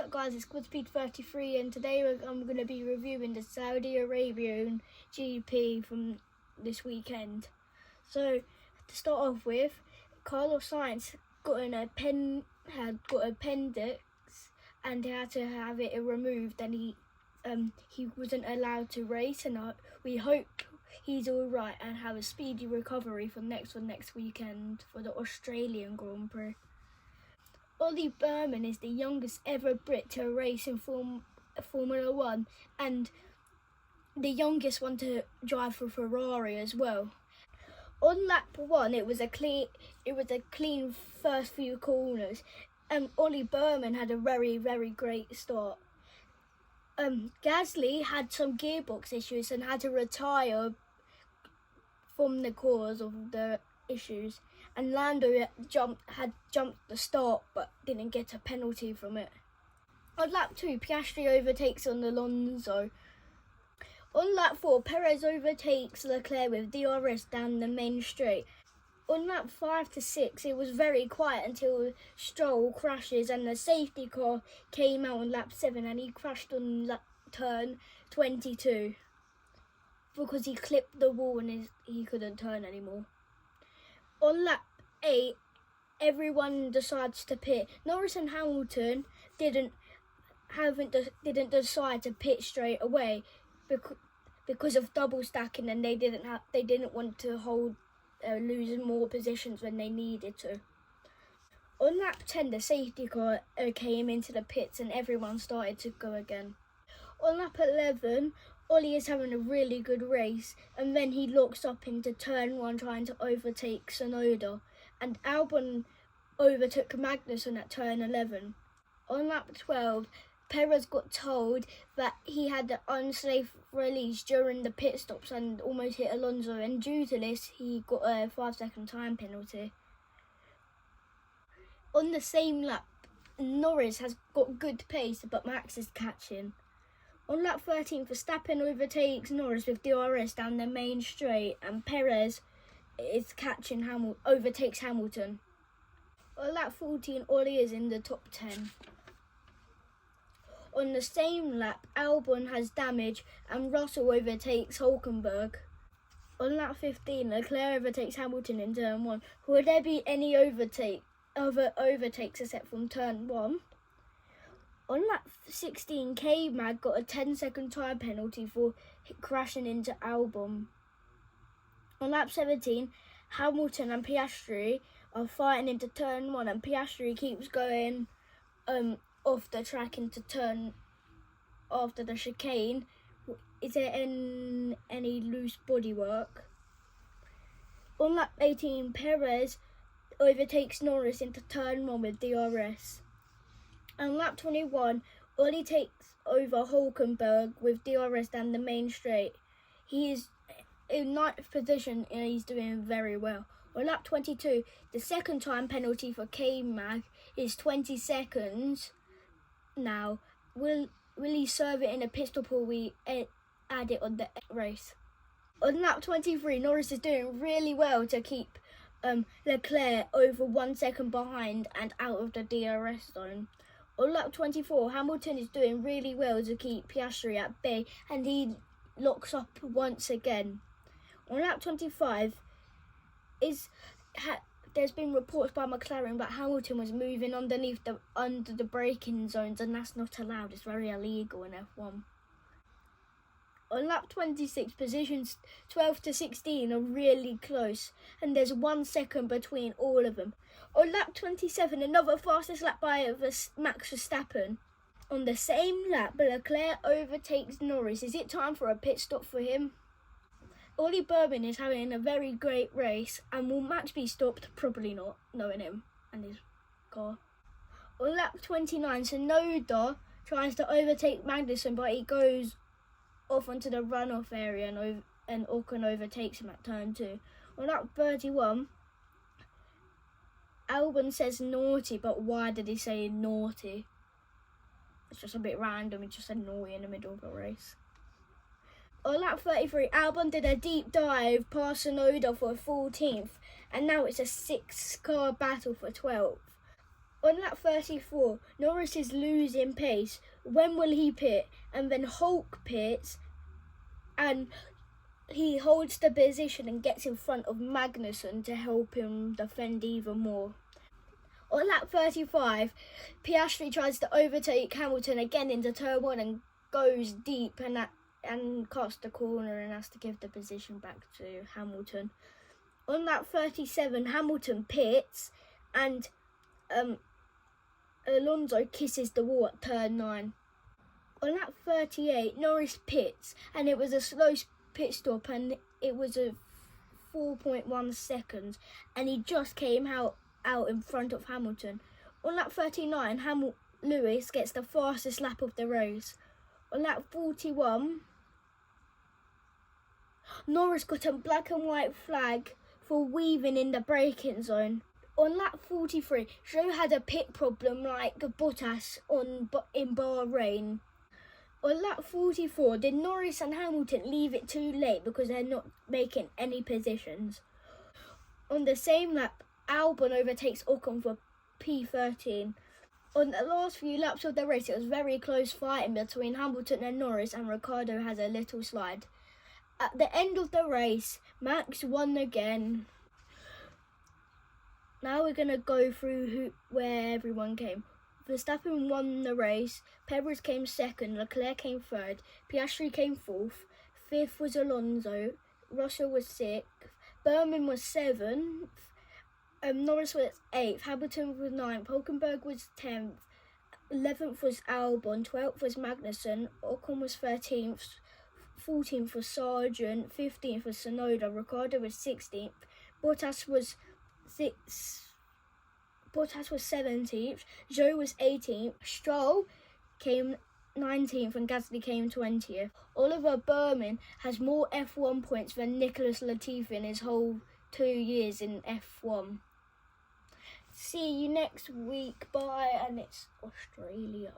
What's up guys, it's Goodspeed33 and today I'm going to be reviewing the Saudi Arabian GP from this weekend. So to start off with, Carlos Sainz had got appendix and he had to have it removed, and he wasn't allowed to race, and we hope he's alright and have a speedy recovery for next weekend for the Australian Grand Prix. Ollie Berman is the youngest ever Brit to race in Formula 1 and the youngest one to drive for Ferrari as well. On lap 1, it was a clean first few corners, and Ollie Berman had a very great start. Gasly had some gearbox issues and had to retire from the cause of the issues, and Lando had jumped the start but didn't get a penalty from it. On lap 2, Piastri overtakes on Alonso. On lap 4, Perez overtakes Leclerc with DRS down the main straight. On lap 5 to 6, it was very quiet until Stroll crashes and the safety car came out on lap 7, and he crashed on turn 22 because he clipped the wall and he couldn't turn anymore. On lap 8, everyone decides to pit. Norris and Hamilton didn't decide to pit straight away because of double stacking, and they didn't want to hold losing more positions when they needed to. On lap 10, the safety car came into the pits and everyone started to go again. On lap 11, Ollie is having a really good race, and then he locks up into turn 1 trying to overtake Tsunoda, and Albon overtook Magnussen at turn 11. On lap 12, Perez got told that he had an unsafe release during the pit stops and almost hit Alonso, and due to this he got a 5-second time penalty. On the same lap, Norris has got good pace but Max is catching. On lap 13, Verstappen overtakes Norris with DRS down the main straight, and Perez is overtakes Hamilton. On lap 14, Ollie is in the top 10. On the same lap, Albon has damage and Russell overtakes Hulkenberg. On lap 15, Leclerc overtakes Hamilton in turn 1. Will there be any other overtakes except from turn 1? On lap 16, K-Mag got a 10-second time penalty for crashing into Albon. On lap 17, Hamilton and Piastri are fighting into turn 1, and Piastri keeps going off the track into turn after the chicane. Is there any loose bodywork? On lap 18, Perez overtakes Norris into turn 1 with DRS. On lap 21, Ollie takes over Hulkenberg with DRS down the main straight. He is in 9th position and he's doing very well. On lap 22, the second time penalty for K-Mag is 20 seconds. Now, will he serve it in a pit stop, or we add it on the race? On lap 23, Norris is doing really well to keep Leclerc over 1 second behind and out of the DRS zone. On lap 24, Hamilton is doing really well to keep Piastri at bay, and he locks up once again. On lap 25, there's been reports by McLaren that Hamilton was moving under the braking zones, and that's not allowed. It's very illegal in F1. On lap 26, positions 12 to 16 are really close, and there's 1 second between all of them. On lap 27, another fastest lap by Max Verstappen. On the same lap, Leclerc overtakes Norris. Is it time for a pit stop for him? Ollie Berman is having a very great race, and will Max be stopped? Probably not, knowing him and his car. On lap 29, Tsunoda tries to overtake Magnussen, but he goes off onto the runoff area, and Ocon overtakes him at turn 2. On lap 31, Albon says naughty, but why did he say naughty? It's just a bit random. He just said naughty in the middle of the race. On lap 33, Albon did a deep dive past Tsunoda for 14th, and now it's a 6-car battle for 12th. On lap 34, Norris is losing pace. When will he pit? And then Hulk pits and he holds the position and gets in front of Magnussen to help him defend even more. On lap 35, Piastri tries to overtake Hamilton again into turn 1 and goes deep and cuts the corner and has to give the position back to Hamilton. On lap 37, Hamilton pits and Alonso kisses the wall at turn 9. On lap 38, Norris pits and it was a slow pit stop and it was a 4.1 seconds and he just came out in front of Hamilton. On lap 39, Lewis gets the fastest lap of the race. On lap 41, Norris got a black and white flag for weaving in the braking zone. On lap 43, Zhou had a pit problem like Bottas in Bahrain. On lap 44, did Norris and Hamilton leave it too late because they're not making any positions? On the same lap, Albon overtakes Ocon for P13. On the last few laps of the race, it was very close fighting between Hamilton and Norris, and Ricciardo has a little slide. At the end of the race, Max won again. Now we're going to go through where everyone came. Verstappen won the race, Perez came second, Leclerc came third, Piastri came fourth, fifth was Alonso, Russell was sixth, Berman was seventh, Norris was 8th, Hamilton was 9th, Hulkenberg was 10th, 11th was Albon, 12th was Magnussen, Ocon was 13th, 14th was Sargent, 15th was Tsunoda, Ricciardo was 16th, Bottas was 17th, Zhou was 18th, Stroll came 19th and Gasly came 20th. Oliver Berman has more F1 points than Nicholas Latifi in his whole 2 years in F1. See you next week. Bye, and it's Australia.